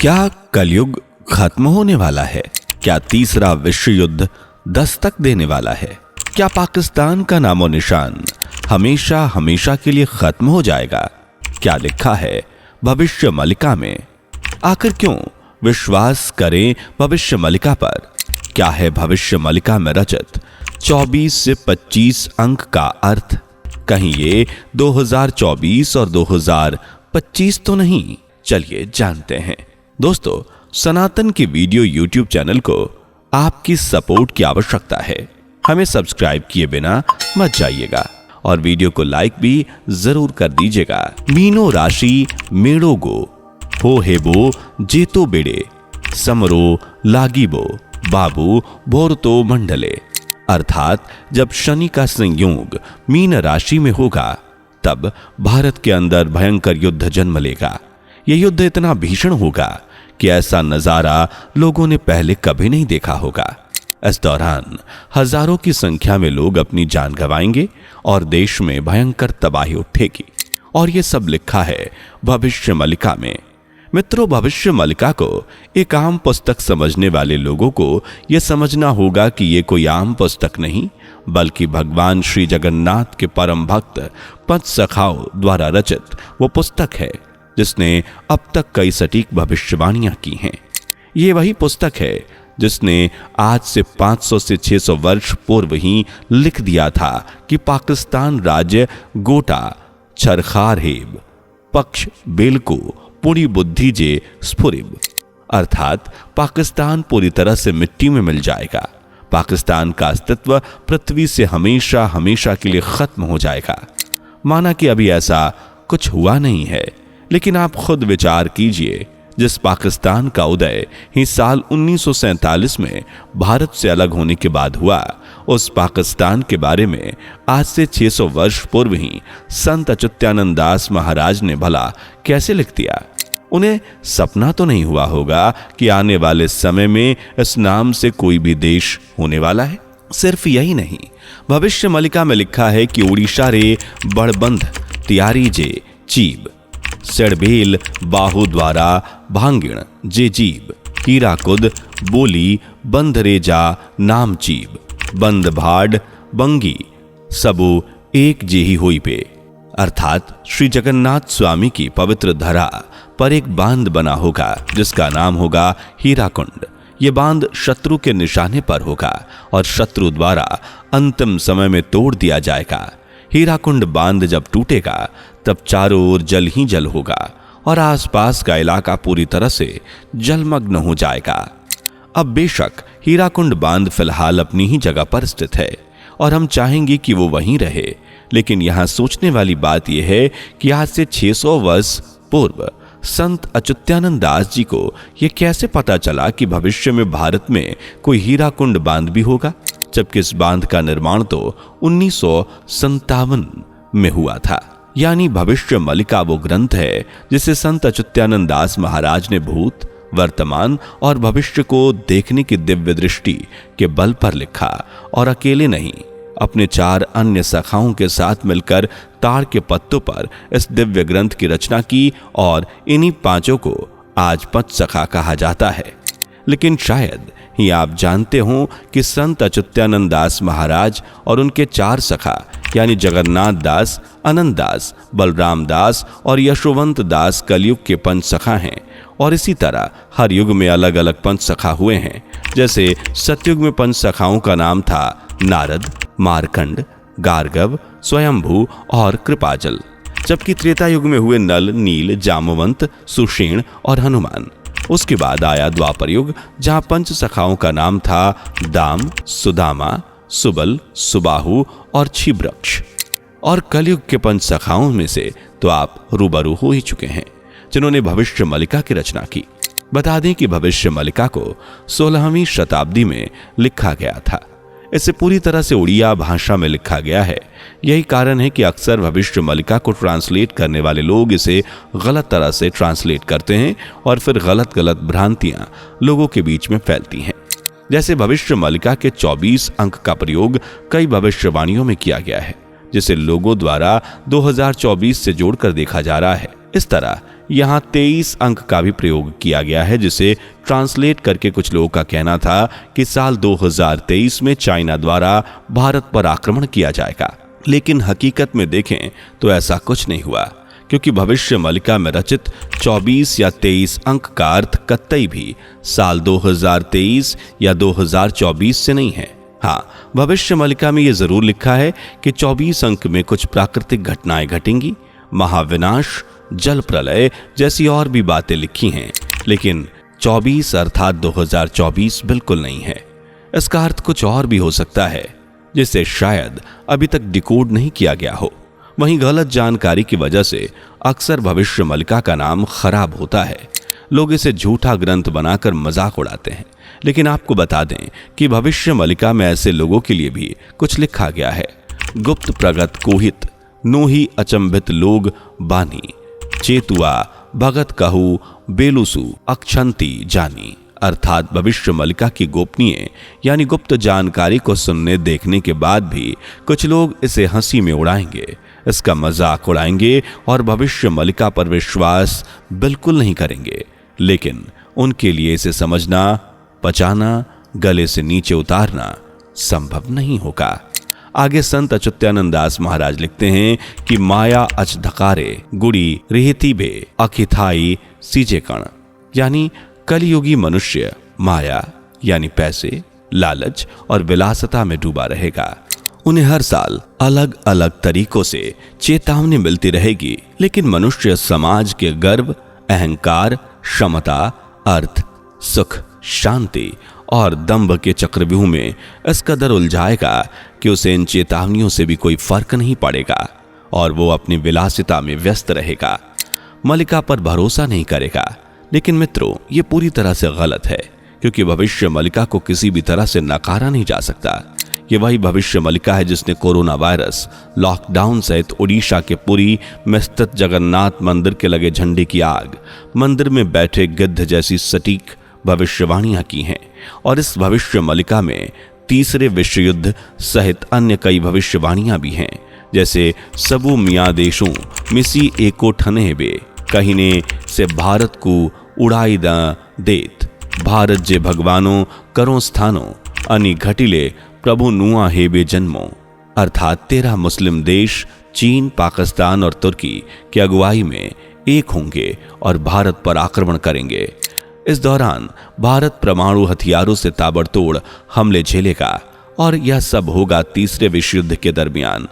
क्या कलयुग खत्म होने वाला है? क्या तीसरा विश्व युद्ध दस्तक देने वाला है? क्या पाकिस्तान का नामो निशान हमेशा हमेशा के लिए खत्म हो जाएगा? क्या लिखा है भविष्य मलिका में? आखिर क्यों विश्वास करें भविष्य मलिका पर? क्या है भविष्य मलिका में रचित 24 से 25 अंक का अर्थ? कहीं ये 2024 और 2025 तो नहीं? चलिए जानते हैं। दोस्तों, सनातन की वीडियो यूट्यूब चैनल को आपकी सपोर्ट की आवश्यकता है। हमें सब्सक्राइब किए बिना मत जाइएगा और वीडियो को लाइक भी जरूर कर दीजिएगा। मीनो राशि मेड़ोगो हो हेबो जेतो बेड़े समरो लागिबो बाबू भोरतो मंडले, अर्थात जब शनि का संयोग मीन राशि में होगा तब भारत के अंदर भयंकर युद्ध जन्म लेगा। यह युद्ध इतना भीषण होगा कि ऐसा नजारा लोगों ने पहले कभी नहीं देखा होगा। इस दौरान हजारों की संख्या में लोग अपनी जान गंवाएंगे और देश में भयंकर तबाही उठेगी। और यह सब लिखा है भविष्य मलिका में। मित्रों, भविष्य मलिका को एक आम पुस्तक समझने वाले लोगों को यह समझना होगा कि यह कोई आम पुस्तक नहीं, बल्कि भगवान श्री जगन्नाथ के परम भक्त पंच सखाओं द्वारा रचित वो पुस्तक है जिसने अब तक कई सटीक भविष्यवाणियां की हैं। ये वही पुस्तक है जिसने आज से 500 से 600 वर्ष पूर्व ही लिख दिया था कि पाकिस्तान राज्य गोटा छरखार हेब पक्ष बेलको पूरी बुद्धि जे स्फुरिब, अर्थात पाकिस्तान पूरी तरह से मिट्टी में मिल जाएगा। पाकिस्तान का अस्तित्व पृथ्वी से हमेशा हमेशा के लिए खत्म हो जाएगा। माना कि अभी ऐसा कुछ हुआ नहीं है, लेकिन आप खुद विचार कीजिए, जिस पाकिस्तान का उदय ही साल 1947 में भारत से अलग होने के बाद हुआ, उस पाकिस्तान के बारे में आज से 600 वर्ष पूर्व ही संत अच्युतानंद दास महाराज ने भला कैसे लिख दिया? उन्हें सपना तो नहीं हुआ होगा कि आने वाले समय में इस नाम से कोई भी देश होने वाला है। सिर्फ यही नहीं, भविष्य मलिका में लिखा है कि उड़ीसा रे बड़बंध तियारी जे चीब सेड़बेल बाहु द्वारा भांगिण जे जीब हीराकुद बोली बंध रे जा नाम चीब बंद भाड बंगी सबो एक जेही होई पे, अर्थात श्री जगन्नाथ स्वामी की पवित्र धरा पर एक बांध बना होगा जिसका नाम होगा हीराकुंड। ये बांध शत्रु के निशाने पर होगा और शत्रु द्वारा अंतिम समय में तोड़ दिया जाएगा। हीराकुंड बांध जब टूटेगा तब चारों ओर जल ही जल होगा और आसपास का इलाका पूरी तरह से जलमग्न हो जाएगा। अब बेशक हीराकुंड बांध फिलहाल अपनी ही जगह पर स्थित है और हम चाहेंगे कि वो वहीं रहे, लेकिन यहां सोचने वाली बात यह है कि आज से 600 वर्ष पूर्व संत अच्युतानंद दास जी को यह कैसे पता चला कि भविष्य में भारत में कोई हीराकुंड बांध भी होगा, जबकि इस बांध का निर्माण तो 1957 में हुआ था। यानी भविष्य मलिका वो ग्रंथ है जिसे संत अच्युतानंद दास महाराज ने भूत, वर्तमान और भविष्य को देखने की दिव्य दृष्टि के बल पर लिखा और अकेले नहीं, अपने 4 अन्य सखाओं के साथ मिलकर ताड़ के पत्तों पर इस दिव्य ग्रंथ की रचना की और इन्हीं 5 को आज पंच सखा कहा जाता है। लेकिन शायद ही आप जानते हो कि संत अच्युतानंद दास महाराज और उनके 4 सखा यानी जगन्नाथ दास, आनंद दास, बलराम दास और यशोवंत दास कलयुग के पंच सखा हैं और इसी तरह हर युग में अलग अलग पंच सखा हुए हैं। जैसे सतयुग में पंच सखाओं का नाम था नारद, मारकंड, गार्गव, स्वयंभू और कृपाजल, जबकि त्रेता युग में हुए नल, नील, जामवंत, सुषेण और हनुमान। उसके बाद आया द्वापर युग जहां पंच सखाओं का नाम था दाम, सुदामा, सुबल, सुबाहु और छिब्रक्ष। और कलयुग के पंच सखाओं में से तो आप रूबरू हो ही चुके हैं जिन्होंने भविष्य मलिका की रचना की। बता दें कि भविष्य मलिका को 16वीं शताब्दी में लिखा गया था। इसे पूरी तरह से उड़िया भाषा में लिखा गया है। यही कारण है कि अक्सर भविष्य मलिका को ट्रांसलेट करने वाले लोग इसे गलत तरह से ट्रांसलेट करते हैं और फिर गलत गलत भ्रांतियां लोगों के बीच में फैलती हैं। जैसे भविष्य मलिका के 24 अंक का प्रयोग कई भविष्यवाणियों में किया गया है, जिसे लोगों द्वारा 2024 से जोड़कर देखा जा रहा है। इस तरह यहाँ 23 अंक का भी प्रयोग किया गया है, जिसे ट्रांसलेट करके कुछ लोगों का कहना था कि साल 2023 में चाइना द्वारा भारत पर आक्रमण किया जाएगा। लेकिन हकीकत में देखें तो ऐसा कुछ नहीं हुआ, क्योंकि भविष्य मलिका में रचित 24 या 23 अंक का अर्थ कतई भी साल 2023 या 2024 से नहीं है। हाँ, भविष्य मलिका में यह जरूर लिखा है कि 24 अंक में कुछ प्राकृतिक घटनाएं घटेंगी, महाविनाश, जल प्रलय जैसी और भी बातें लिखी हैं, लेकिन 24 अर्थात 2024 बिल्कुल नहीं है। इसका अर्थ कुछ और भी हो सकता है, जिसे शायद अभी तक डिकोड नहीं किया गया हो। वहीं गलत जानकारी की वजह से अक्सर भविष्य मलिका का नाम खराब होता है। लोग इसे झूठा ग्रंथ बनाकर मजाक उड़ाते हैं, लेकिन आपको बता दें कि भविष्य मलिका में ऐसे लोगों के लिए भी कुछ लिखा गया है। गुप्त प्रगत कोहित नोही अचंभित लोग बानी, चेतुआ भगत कहू बेलुसु अक्षंती जानी। अर्थात भविष्य मलिका की गोपनीय यानी गुप्त जानकारी को सुनने देखने के बाद भी कुछ लोग इसे हंसी में उड़ाएंगे, इसका मजाक उड़ाएंगे और भविष्य मलिका पर विश्वास बिल्कुल नहीं करेंगे। लेकिन उनके लिए इसे समझना, पचाना, गले से नीचे उतारना संभव नहीं होगा। आगे संत अच्युतानंद दास महाराज लिखते हैं कि माया अच धकारे गुड़ी रेहती बे अखिथाई सीजे कण, यानी कलयुगी मनुष्य माया यानी पैसे, लालच और विलासता में डूबा रहेगा। उन्हें हर साल अलग अलग तरीकों से चेतावनी मिलती रहेगी, लेकिन मनुष्य समाज के गर्व, अहंकार, क्षमता, अर्थ, सुख, शांति और दंभ के चक्रव्यूह में इस कदर उलझाएगा कि उसे इन चेतावनियों से भी कोई फर्क नहीं पड़ेगा और वो अपनी विलासिता में व्यस्त रहेगा, मलिका पर भरोसा नहीं करेगा। लेकिन मित्रों, ये पूरी तरह से गलत है, क्योंकि भविष्य मलिका को किसी भी तरह से नकारा नहीं जा सकता। ये वही भविष्य मलिका है जिसने कोरोना वायरस, लॉकडाउन सहित उड़ीसा के पुरी में स्थित जगन्नाथ मंदिर के लगे झंडे की आग, मंदिर में बैठे गिद्ध जैसी सटीक भविष्यवाणियां की हैं। और इस भविष्य मलिका में तीसरे विश्व युद्ध सहित अन्य कई भविष्यवाणियां भी हैं, जैसे सबू मियाँ देशों मिसी एको ठने बे, कहीने से भारत को उड़ाई द देत, भारत जे भगवानों करो स्थानो, अनि घटिले प्रभु नुआ हेबे जन्मो। अर्थात 13 मुस्लिम देश चीन, पाकिस्तान और तुर्की की अगुवाई में एक होंगे और भारत पर आक्रमण करेंगे। इस दौरान भारत परमाणु हथियारों से ताबड़तोड़ हमले झेलेगा और यह सब होगा तीसरे विश्व युद्ध के दरमियान।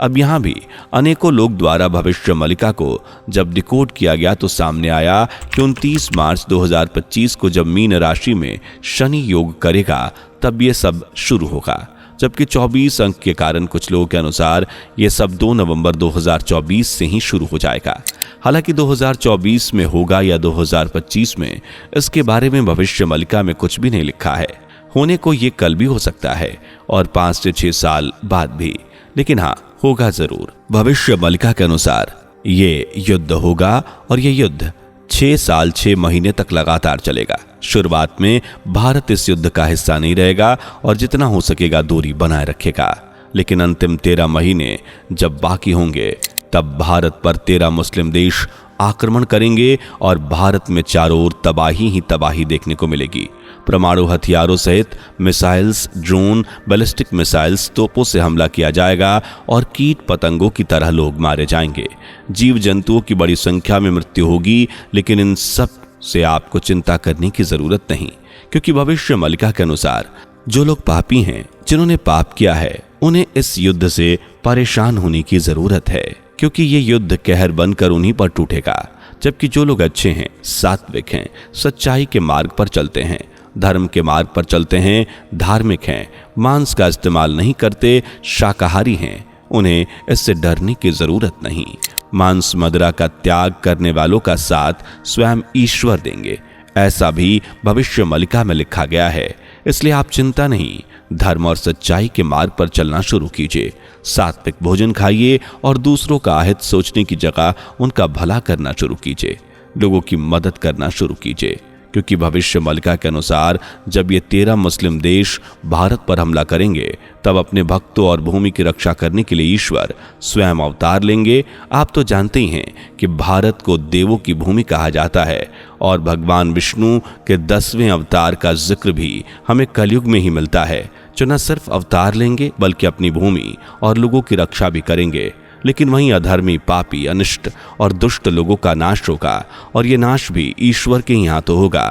अब यहां भी अनेकों लोग द्वारा भविष्य मलिका को जब डिकोड किया गया तो सामने आया कि 29 मार्च 2025 को जब मीन राशि में शनि योग करेगा तब ये सब शुरू होगा, जबकि 24 अंक के कारण कुछ लोगों के अनुसार ये सब 2 नवंबर 2024 से ही शुरू हो जाएगा। हालांकि 2024 में होगा या 2025 में, इसके बारे में भविष्य मलिका में कुछ भी नहीं लिखा है। होने को ये कल भी हो सकता है और 5 से 6 साल बाद भी, लेकिन हाँ, होगा जरूर। भविष्य मलिका के अनुसार ये युद्ध होगा और ये युद्ध 6 साल 6 महीने तक लगातार चलेगा। शुरुआत में भारत इस युद्ध का हिस्सा नहीं रहेगा और जितना हो सकेगा दूरी बनाए रखेगा, लेकिन अंतिम 13 महीने जब बाकी होंगे तब भारत पर 13 मुस्लिम देश आक्रमण करेंगे और भारत में चारों ओर तबाही ही तबाही देखने को मिलेगी। परमाणु हथियारों सहित मिसाइल्स, ड्रोन, बैलिस्टिक मिसाइल्स, तोपों से हमला किया जाएगा और कीट पतंगों की तरह लोग मारे जाएंगे। जीव जंतुओं की बड़ी संख्या में मृत्यु होगी, लेकिन इन सब से आपको चिंता करने की जरूरत नहीं, क्योंकि भविष्य मलिका के अनुसार जो लोग पापी हैं, जिन्होंने पाप किया है, उन्हें इस युद्ध से परेशान होने की जरूरत है, क्योंकि ये युद्ध कहर बनकर उन्हीं पर टूटेगा। जबकि जो लोग अच्छे हैं, सात्विक हैं, सच्चाई के मार्ग पर चलते हैं, धर्म के मार्ग पर चलते हैं, धार्मिक हैं, मांस का इस्तेमाल नहीं करते, शाकाहारी हैं, उन्हें इससे डरने की जरूरत नहीं। मांस मदिरा का त्याग करने वालों का साथ स्वयं ईश्वर देंगे, ऐसा भी भविष्य मलिका में लिखा गया है। इसलिए आप चिंता नहीं, धर्म और सच्चाई के मार्ग पर चलना शुरू कीजिए। सात्विक भोजन खाइए और दूसरों का अहित सोचने की जगह उनका भला करना शुरू कीजिए। लोगों की मदद करना शुरू कीजिए, क्योंकि भविष्य मलिका के अनुसार जब ये 13 मुस्लिम देश भारत पर हमला करेंगे तब अपने भक्तों और भूमि की रक्षा करने के लिए ईश्वर स्वयं अवतार लेंगे। आप तो जानते ही हैं कि भारत को देवों की भूमि कहा जाता है और भगवान विष्णु के 10वें अवतार का जिक्र भी हमें कलयुग में ही मिलता है, जो न सिर्फ अवतार लेंगे बल्कि अपनी भूमि और लोगों की रक्षा भी करेंगे। लेकिन वहीं अधर्मी, पापी, अनिष्ट और दुष्ट लोगों का नाश होगा और ये नाश भी ईश्वर के ही हाथों होगा।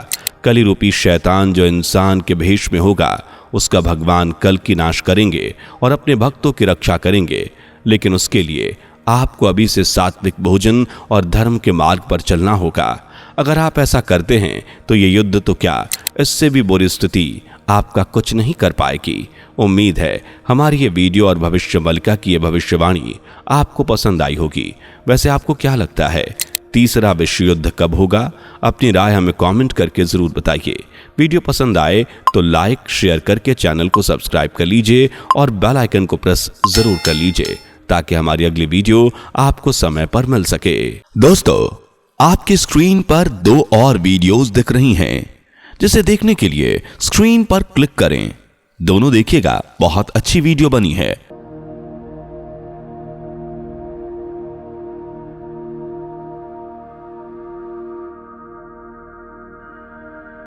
कली रूपी शैतान जो इंसान के भेष में होगा उसका भगवान कल की नाश करेंगे और अपने भक्तों की रक्षा करेंगे। लेकिन उसके लिए आपको अभी से सात्विक भोजन और धर्म के मार्ग पर चलना होगा। अगर आप ऐसा करते हैं तो ये युद्ध तो क्या, इससे भी बुरी स्थिति आपका कुछ नहीं कर पाएगी। उम्मीद है हमारी ये वीडियो और भविष्य मलिका की ये भविष्यवाणी आपको पसंद आई होगी। वैसे आपको क्या लगता है, तीसरा विश्व युद्ध कब होगा? अपनी राय हमें कमेंट करके जरूर बताइए। वीडियो पसंद आए तो लाइक शेयर करके चैनल को सब्सक्राइब कर लीजिए और बेल आइकन को प्रेस जरूर कर लीजिए ताकि हमारी अगली वीडियो आपको समय पर मिल सके। दोस्तों, आपकी स्क्रीन पर 2 और वीडियोस दिख रही हैं, जिसे देखने के लिए स्क्रीन पर क्लिक करें। दोनों देखिएगा, बहुत अच्छी वीडियो बनी है।